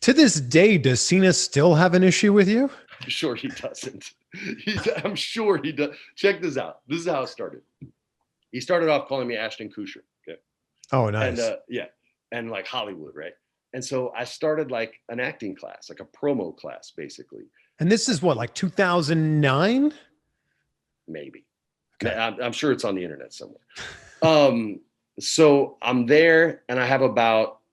To this day, does Cena still have an issue with you? I'm sure he doesn't. I'm sure he does. Check this out. This is how it started. He started off calling me Ashton Kutcher. Okay. Oh, nice. And yeah, and like Hollywood, right? And so I started like an acting class, like a promo class, basically. And this is what, like 2009? Maybe. Okay. I'm sure it's on the internet somewhere. So I'm there, and I have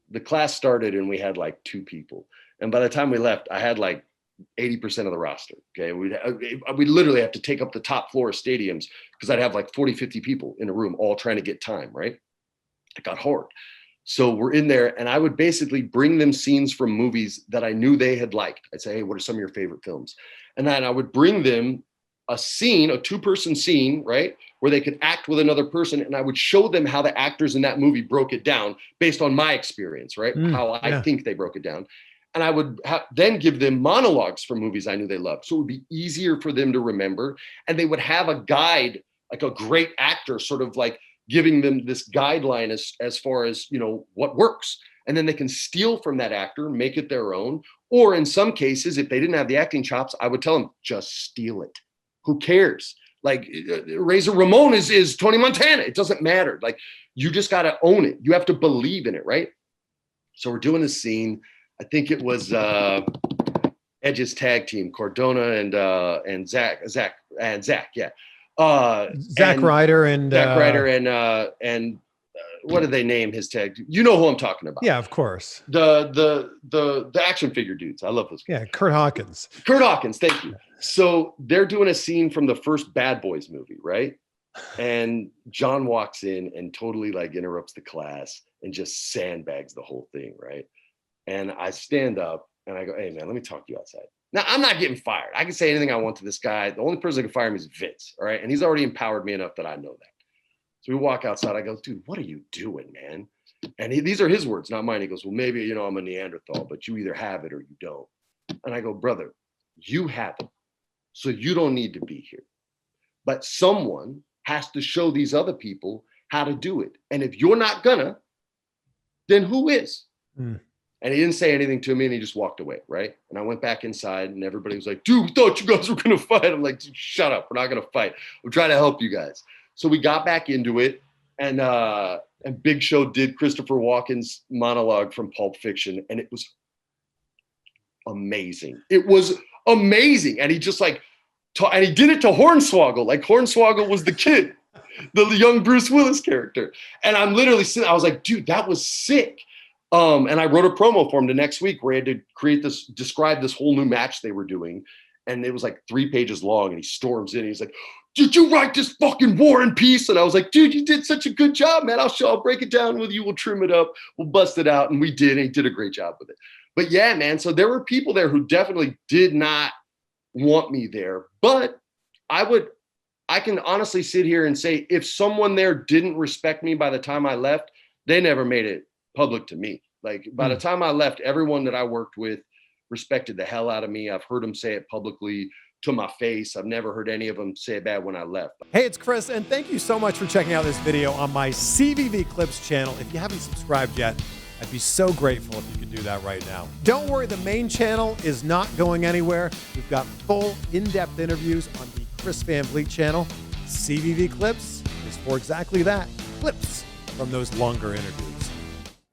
the class started, and we had like 2 people. And by the time we left, I had like 80% of the roster. Okay. We literally have to take up the top floor of stadiums because I'd have like 40, 50 people in a room all trying to get time. Right. It got hard. So we're in there, and I would basically bring them scenes from movies that I knew they had liked. I'd say, hey, what are some of your favorite films? And then I would bring them a scene, a 2-person scene, right, where they could act with another person. And I would show them how the actors in that movie broke it down based on my experience, right? How I think they broke it down. And I would then give them monologues from movies I knew they loved. So it would be easier for them to remember. And they would have a guide, like a great actor, sort of like giving them this guideline as far as, you know, what works. And then they can steal from that actor, make it their own. Or in some cases, if they didn't have the acting chops, I would tell them, just steal it. Who cares? Like Razor Ramon is Tony Montana. It doesn't matter. Like, you just got to own it. You have to believe in it, right? So we're doing this scene. I think it was Edge's tag team, Cardona and Zach, yeah. Zack Ryder and what did they name his tag? You know who I'm talking about? Yeah, of course. The action figure dudes. I love those guys. Yeah, Kurt Hawkins. Kurt Hawkins, thank you. So they're doing a scene from the first Bad Boys movie, right? And John walks in and totally like interrupts the class and just sandbags the whole thing, right? And I stand up and I go, hey man, let me talk to you outside. Now, I'm not getting fired. I can say anything I want to this guy. The only person that can fire me is Vince, all right? And he's already empowered me enough that I know that. So we walk outside. I go, dude, what are you doing, man? And these are his words, not mine. He goes, well, maybe, you know, I'm a Neanderthal, but you either have it or you don't. And I go, brother, you have it. So you don't need to be here. But someone has to show these other people how to do it. And if you're not gonna, then who is? And he didn't say anything to me, and he just walked away, right? And I went back inside, and everybody was like, dude, we thought you guys were gonna fight. I'm like, dude, shut up. We're not gonna fight. I'm trying to help you guys. So we got back into it, and Big Show did Christopher Walken's monologue from Pulp Fiction, and it was amazing. It was amazing. And he just like, and he did it to Hornswoggle. Like Hornswoggle was the kid, the young Bruce Willis character. And I'm literally sitting, I was like, dude, that was sick. And I wrote a promo for him the next week where I had to describe this whole new match they were doing. And it was like 3 pages long, and he storms in. He's like, did you write this fucking War and Peace? And I was like, dude, you did such a good job, man. I'll break it down with you. We'll trim it up. We'll bust it out. And we did. And he did a great job with it. But yeah, man. So there were people there who definitely did not want me there. But I can honestly sit here and say, if someone there didn't respect me by the time I left, they never made it public to me. Like by the time I left, everyone that I worked with respected the hell out of me. I've heard them say it publicly to my face. I've never heard any of them say it bad when I left. Hey, it's Chris, and thank you so much for checking out this video on my CVV Clips channel. If you haven't subscribed yet, I'd be so grateful if you could do that right now. Don't worry, the main channel is not going anywhere. We've got full in-depth interviews on the Chris Van Vliet channel. CVV Clips is for exactly that, clips from those longer interviews.